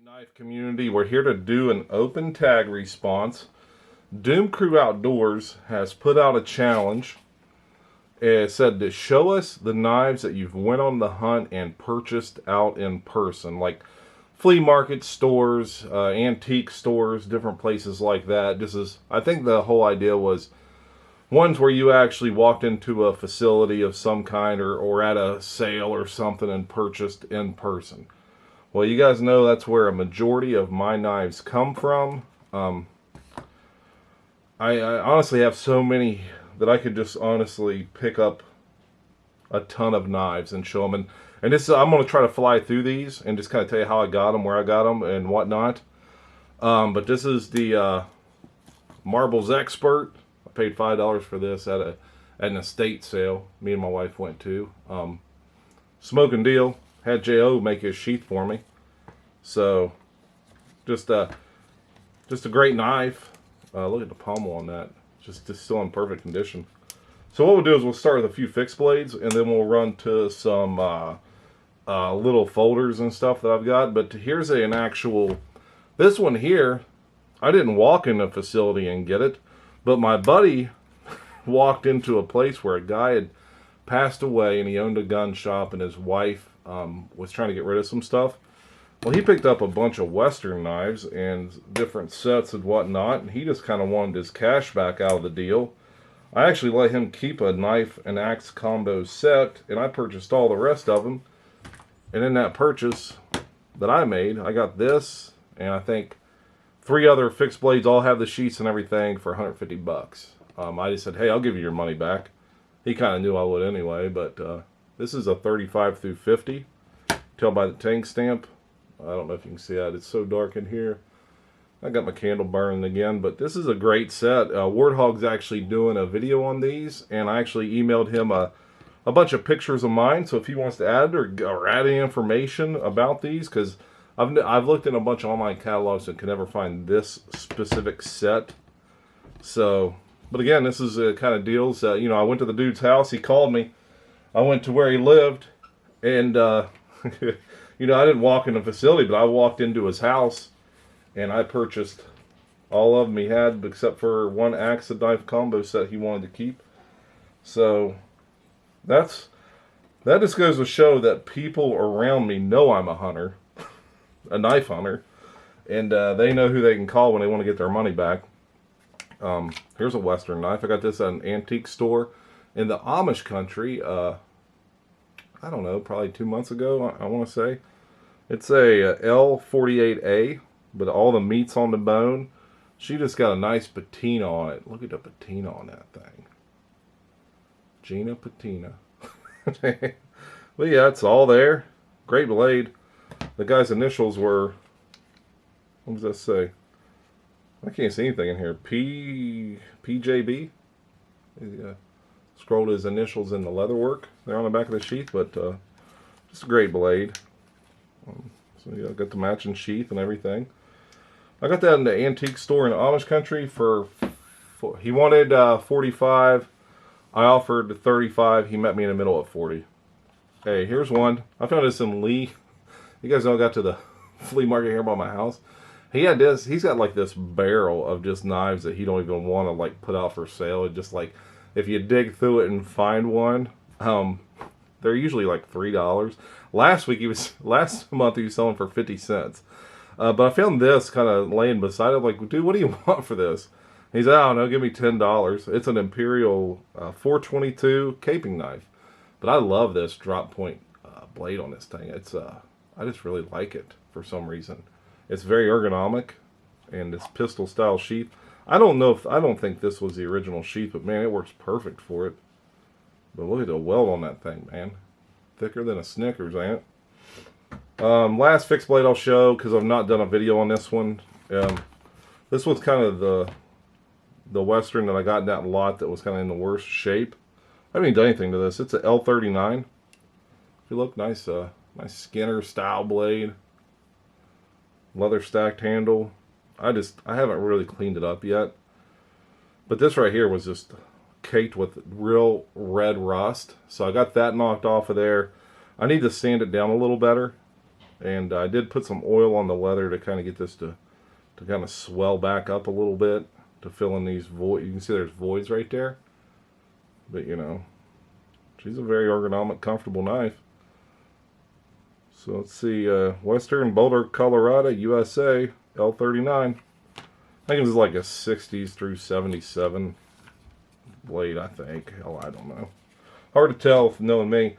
Knife community, we're here to do an open tag response. Doom Crew Outdoors has put out a challenge. It said to show us the knives that you've went on the hunt and purchased out in person, like flea market stores, antique stores, different places like that. I think the whole idea was ones where you actually walked into a facility of some kind or at a sale or something and purchased in person. Well, you guys know that's where a majority of my knives come from. I honestly have so many that I could just honestly pick up a ton of knives and show them. And this, I'm going to try to fly through these and just kind of tell you how I got them, where I got them, and whatnot. But this is the Marbles Expert. I paid $5 for this at an estate sale. Me and my wife went to. Smoking deal. Had J.O. make his sheath for me. So, just a great knife. Look at the pommel on that. Just still in perfect condition. So what we'll do is we'll start with a few fixed blades, and then we'll run to some little folders and stuff that I've got. But here's an actual, this one here, I didn't walk in a facility and get it, but my buddy walked into a place where a guy had passed away and he owned a gun shop, and his wife was trying to get rid of some stuff. Well, he picked up a bunch of Western knives and different sets and whatnot, and he just kind of wanted his cash back out of the deal. I actually let him keep a knife and axe combo set, and I purchased all the rest of them. And in that purchase that I made, I got this, and I think 3 other fixed blades, all have the sheaths and everything, for 150 bucks. I just said, hey, I'll give you your money back. He kind of knew I would anyway, but this is a 35 through 50. Tell by the tank stamp. I don't know if you can see that. It's so dark in here. I got my candle burning again, but this is a great set. Warthog's actually doing a video on these, and I actually emailed him a bunch of pictures of mine, so if he wants to add or add any information about these, because I've looked in a bunch of online catalogs and can never find this specific set. So, but again, this is a kind of deals. You know, I went to the dude's house. He called me. I went to where he lived, and you know, I didn't walk in a facility, but I walked into his house, and I purchased all of them he had, except for one axe and knife combo set he wanted to keep. So that just goes to show that people around me know I'm a hunter, a knife hunter, and they know who they can call when they want to get their money back. Here's a Western knife. I got this at an antique store in the Amish country. I don't know, probably 2 months ago, I want to say. It's a L48A, but all the meat's on the bone. She just got a nice patina on it. Look at the patina on that thing. Gina Patina. But yeah, it's all there. Great blade. The guy's initials were, what does that say? I can't see anything in here. PJB. Scrolled his initials in the leatherwork there on the back of the sheath, but just a great blade. So yeah, I got the matching sheath and everything. I got that in the antique store in the Amish country for he wanted 45. I offered 35. He met me in the middle at 40. Hey, here's one. I found this in Lee. You guys know I got to the flea market here by my house. He had this. He's got like this barrel of just knives that he don't even want to like put out for sale. It just like, if you dig through it and find one, they're usually like $3. Last month he was selling for 50 cents. But I found this kind of laying beside it. Like, dude, what do you want for this? He said, I don't know, give me $10. It's an Imperial 422 caping knife. But I love this drop point blade on this thing. It's I just really like it for some reason. It's very ergonomic, and this pistol style sheath. I don't think this was the original sheath, but man, it works perfect for it. But look at the weld on that thing, man. Thicker than a Snickers, ain't it? Last fixed blade I'll show, because I've not done a video on this one. This was kind of the Western that I got in that lot that was kind of in the worst shape. I haven't even done anything to this. It's an L39. If you look, nice Skinner style blade. Leather stacked handle. I haven't really cleaned it up yet. But this right here was just caked with real red rust. So I got that knocked off of there. I need to sand it down a little better. And I did put some oil on the leather to kind of get this to kind of swell back up a little bit, to fill in these voids. You can see there's voids right there. But, you know, she's a very ergonomic, comfortable knife. So let's see, Western Boulder, Colorado, USA, L39. I think it was like a 60s through 77 blade, I think. Hell, I don't know. Hard to tell, knowing me.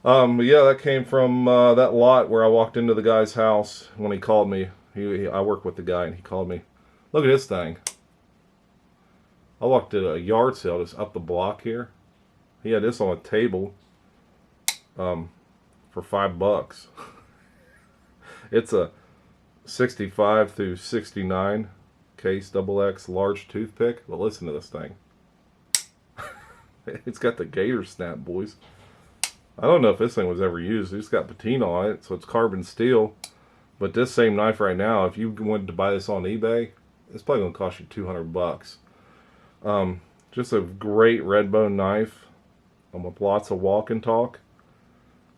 But yeah, that came from that lot where I walked into the guy's house when he called me. I work with the guy, and he called me. Look at this thing. I walked at a yard sale just up the block here. He had this on a table for $5. It's a 65 through 69 case XX large toothpick. But listen to this thing. It's got the gator snap, boys. I don't know if this thing was ever used. It's got patina on it, so it's carbon steel. But this same knife right now, if you wanted to buy this on eBay, it's probably going to cost you $200. Just a great red bone knife with lots of walk and talk.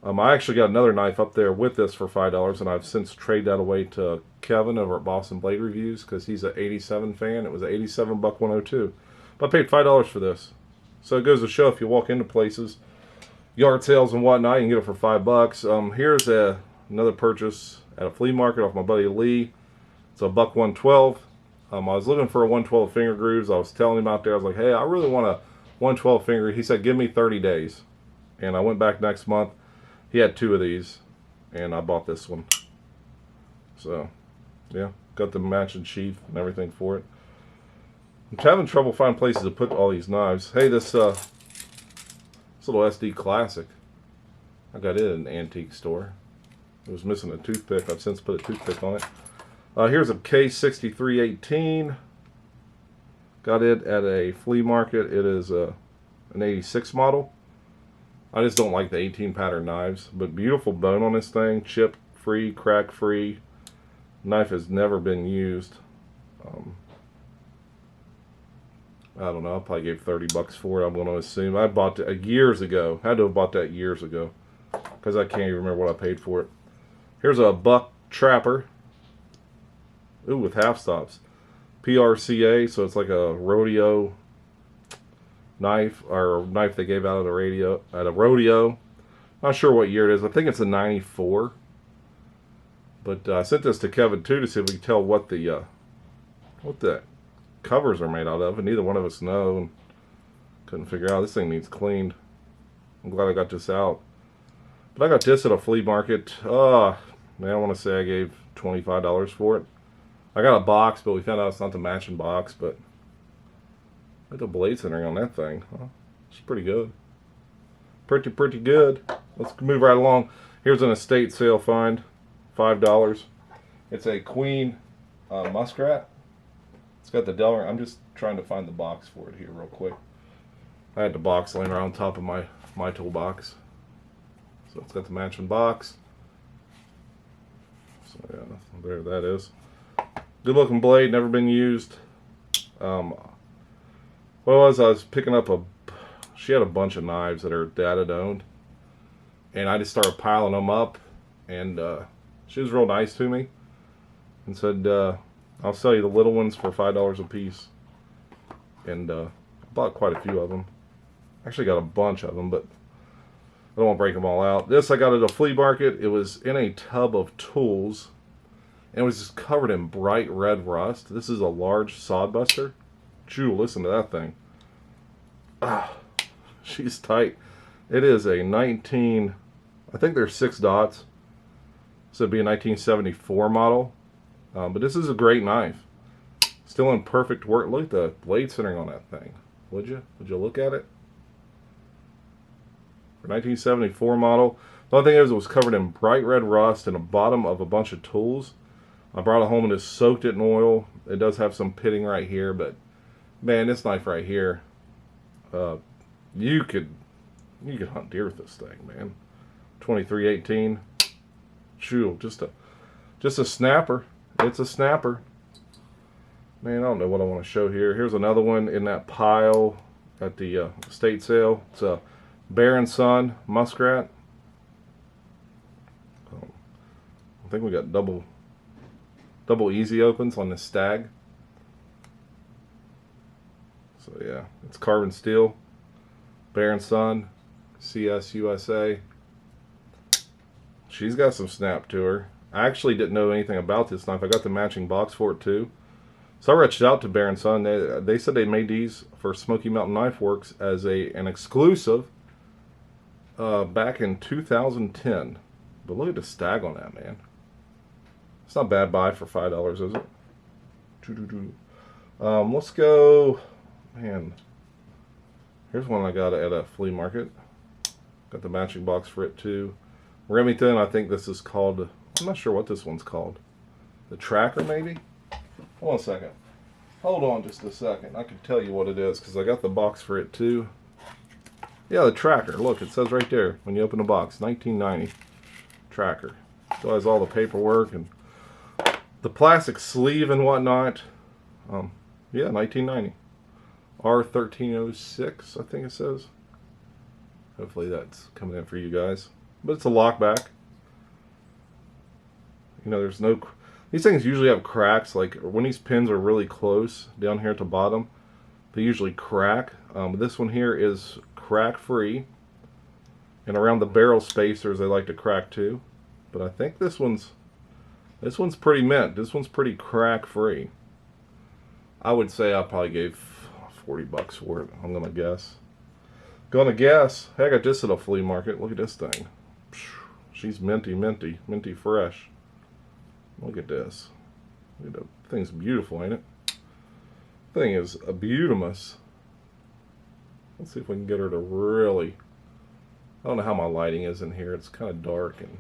I actually got another knife up there with this for $5, and I've since traded that away to Kevin over at Boston Blade Reviews because he's an 87 fan. It was an 87 buck 102. But I paid $5 for this. So it goes to show if you walk into places, yard sales and whatnot, you can get it for $5. Here's another purchase at a flea market off my buddy Lee. It's a buck 112. I was looking for a 112 finger grooves. I was telling him out there, I was like, hey, I really want a 112 finger. He said, give me 30 days. And I went back next month. He had 2 of these, and I bought this one. So, yeah, got the matching sheath and everything for it. I'm having trouble finding places to put all these knives. Hey, this little SD Classic, I got it at an antique store. It was missing a toothpick. I've since put a toothpick on it. Here's a K6318. Got it at a flea market. It is an 86 model. I just don't like the 18 pattern knives, but beautiful bone on this thing, chip free, crack free. Knife has never been used. I don't know, I probably gave $30 for it, I'm going to assume. I bought it years ago. Had to have bought that years ago because I can't even remember what I paid for it. Here's a buck trapper. Ooh, with half stops. PRCA, so it's like a rodeo knife, or a knife they gave out at a rodeo. Not sure what year it is. I think it's a 94. But I sent this to Kevin too to see if we could tell what the covers are made out of, and neither one of us know. And couldn't figure out. This thing needs cleaned. I'm glad I got this out. But I got this at a flea market. Man, I want to say I gave $25 for it. I got a box, but we found out it's not the matching box. But look at the blade centering on that thing. Huh? It's pretty good. Pretty good. Let's move right along. Here's an estate sale find. $5. It's a Queen muskrat. It's got the Delaware. I'm just trying to find the box for it here real quick. I had the box laying around on top of my toolbox. So it's got the matching box. So yeah, there that is. Good looking blade, never been used. What it was, I was picking up she had a bunch of knives that her dad had owned. And I just started piling them up. And she was real nice to me. And said, I'll sell you the little ones for $5 a piece. And I bought quite a few of them. Actually got a bunch of them, but I don't want to break them all out. This I got at a flea market. It was in a tub of tools. And it was just covered in bright red rust. This is a large sod buster. Chew, listen to that thing. Ah, she's tight. It is a I think there's 6 dots. So it'd be a 1974 model. But this is a great knife. Still in perfect work. Look at the blade centering on that thing. Would you? Would you look at it? For 1974 model. The only thing is it was covered in bright red rust in the bottom of a bunch of tools. I brought it home and just soaked it in oil. It does have some pitting right here, but man, this knife right here, you could hunt deer with this thing, man. 2318. Chew, just a snapper. It's a snapper. Man, I don't know what I want to show here. Here's another one in that pile at the estate sale. It's a Bear and Son muskrat. I think we got double easy opens on this stag. So yeah, it's carbon steel, Bear & Son, CS USA. She's got some snap to her. I actually didn't know anything about this knife. I got the matching box for it too. So I reached out to Bear & Son. They said they made these for Smoky Mountain Knife Works as an exclusive back in 2010. But look at the stag on that, man. It's not a bad buy for $5, is it? Let's go, man. Here's one I got at a flea market. Got the matching box for it too. Remington, I think this is called, I'm not sure what this one's called. The Tracker, maybe? Hold on a second. Hold on just a second. I can tell you what it is because I got the box for it too. Yeah, the Tracker. Look, it says right there when you open the box, 1990 Tracker. Still has all the paperwork and the plastic sleeve and whatnot. Yeah, 1990. R1306, I think it says. Hopefully that's coming in for you guys. But it's a lockback. You know, there's no... These things usually have cracks. Like when these pins are really close down here at the bottom, they usually crack. This one here is crack-free. And around the barrel spacers, they like to crack too. But I think this one's pretty mint. This one's pretty crack-free. I would say I probably gave $40 for it. I'm gonna guess. Hey, I got this at a flea market. Look at this thing. She's minty fresh. Look at this. Look at the thing's beautiful, ain't it? Thing is a beautimus. Let's see if we can get her to really. I don't know how my lighting is in here. It's kind of dark and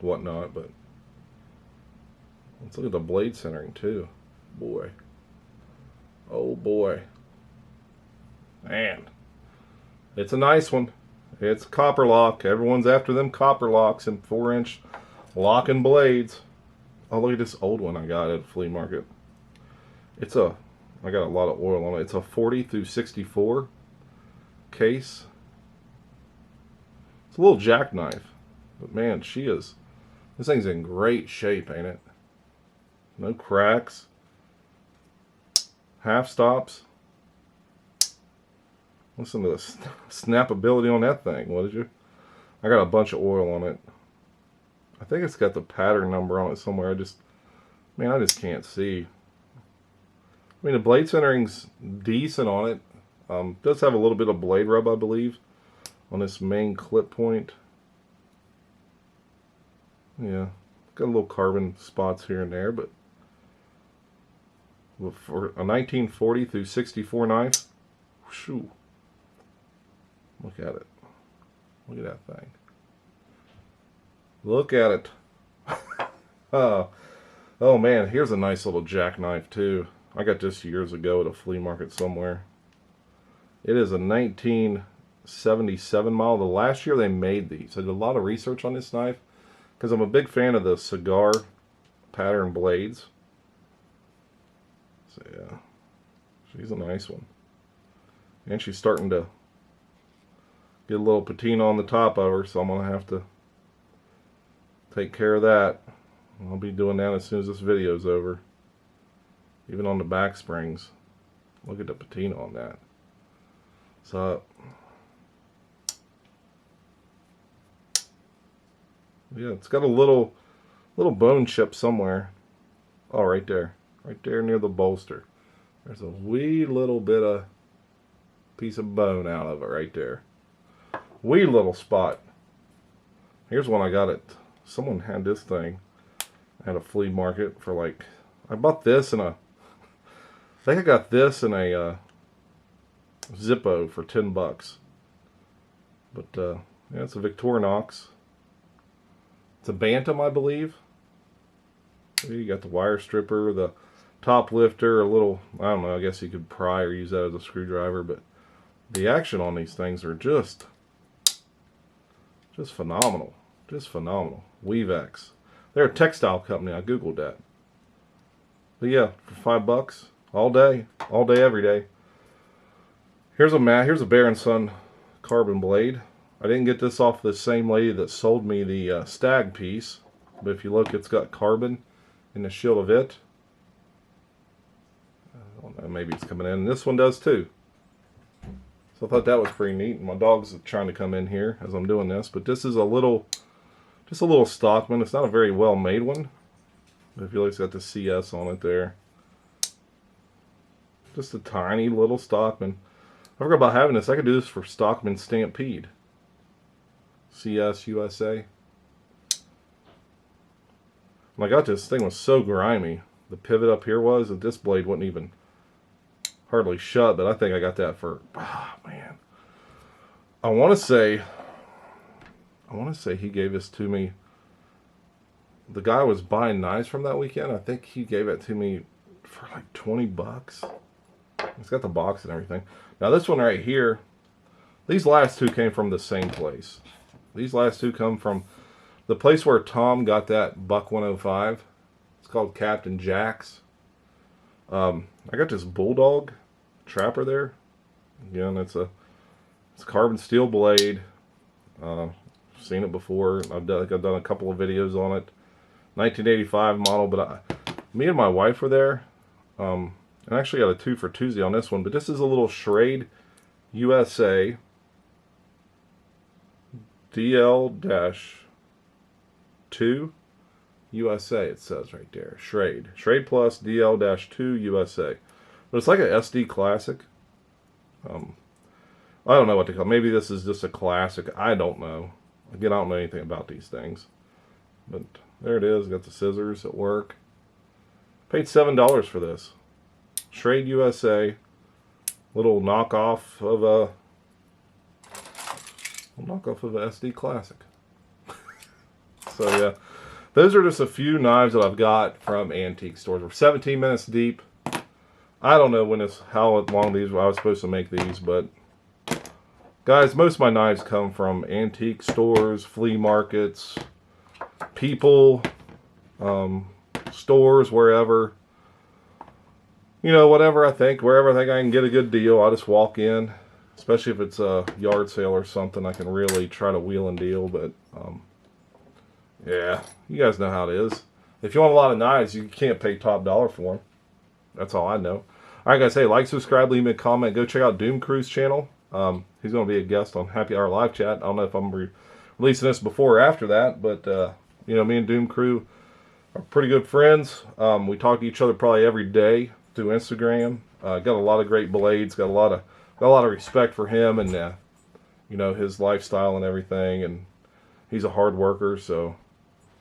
whatnot, but let's look at the blade centering too. Boy. Oh boy. Man. It's a nice one. It's a copper lock. Everyone's after them copper locks and 4-inch locking blades. Oh, look at this old one I got at a flea market. I got a lot of oil on it. It's a 40 through 64 case. It's a little jackknife. But man, this thing's in great shape, ain't it? No cracks. Half stops. Listen to the snappability on that thing. What did you? I got a bunch of oil on it. I think it's got the pattern number on it somewhere. I just can't see. I mean, the blade centering's decent on it. Does have a little bit of blade rub, I believe, on this main clip point. Yeah, got a little carbon spots here and there, but for a 1940 through 64 knife, shoo. Look at it. Look at that thing. Look at it. Oh man, here's a nice little jackknife too. I got this years ago at a flea market somewhere. It is a 1977 model. The last year they made these. I did a lot of research on this knife because I'm a big fan of the cigar pattern blades. So yeah, she's a nice one. And she's starting to get a little patina on the top of her, so I'm going to have to take care of that. I'll be doing that as soon as this video's over. Even on the back springs. Look at the patina on that. So, yeah, it's got a little bone chip somewhere. Oh, right there. Right there near the bolster. There's a wee little bit of piece of bone out of it right there. Wee little spot. Here's one I got at. Someone had this thing at a flea market for like. I bought this in a. I think I got this in a Zippo for $10. But yeah, it's a Victorinox. It's a Bantam, I believe. You got the wire stripper, the top lifter, a little. I don't know. I guess you could pry or use that as a screwdriver, but the action on these things are just phenomenal. Just phenomenal. Weavex. They're a textile company. I googled that. But yeah, for $5, all day, every day. Here's a Bear & Son carbon blade. I didn't get this off the same lady that sold me the stag piece, but if you look, it's got carbon in the shield of it. I don't know, maybe it's coming in. And this one does too. So I thought that was pretty neat. And my dog's trying to come in here as I'm doing this. But this is a little, just a little Stockman. It's not a very well made one. But if you look, it's got the CS on it there. Just a tiny little Stockman. I forgot about having this. I could do this for Stockman Stampede. CS USA. When I got this thing was so grimy. The pivot up here was that this blade wouldn't even hardly shut, but I think I got that for, man. I want to say he gave this to me. The guy was buying knives from that weekend. I think he gave it to me for like 20 bucks. It's got the box and everything. Now this one right here, these last two came from the same place. These last two come from the place where Tom got that Buck 105. It's called Captain Jack's. I got this Bulldog Trapper there. Again, it's a carbon steel blade. Seen it before. I've done a couple of videos on it. 1985 model, but me and my wife were there. And I actually got a 2 for Tuesday on this one, but this is a little Schrade USA DL-2 USA, it says right there. Schrade Plus DL-2 USA. But it's like an SD Classic. I don't know what to call it. Maybe this is just a classic. I don't know. Again, I don't know anything about these things. But there it is. Got the scissors at work. Paid $7 for this. Schrade USA. Little knockoff of a SD Classic. So yeah, those are just a few knives that I've got from antique stores. We're 17 minutes deep. I don't know how long I was supposed to make these, but guys, most of my knives come from antique stores, flea markets, people, stores, wherever. You know, wherever I think I can get a good deal, I'll just walk in. Especially if it's a yard sale or something, I can really try to wheel and deal. But, yeah, you guys know how it is. If you want a lot of knives, you can't pay top dollar for them. That's all I know. Alright guys, hey, like, subscribe, leave me a comment. Go check out Doom Crew's channel. He's going to be a guest on Happy Hour Live Chat. I don't know if I'm releasing this before or after that. But, you know, me and Doom Crew are pretty good friends. We talk to each other probably every day through Instagram. Got a lot of great blades. Got a lot of respect for him and you know, his lifestyle and everything, and he's a hard worker. So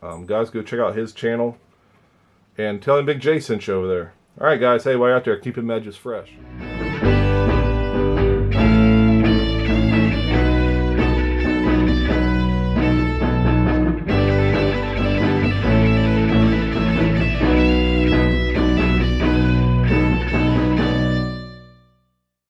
guys, go check out his channel and tell him BigJ sent you over there. Alright guys, hey, while you're out there, keep your edges fresh.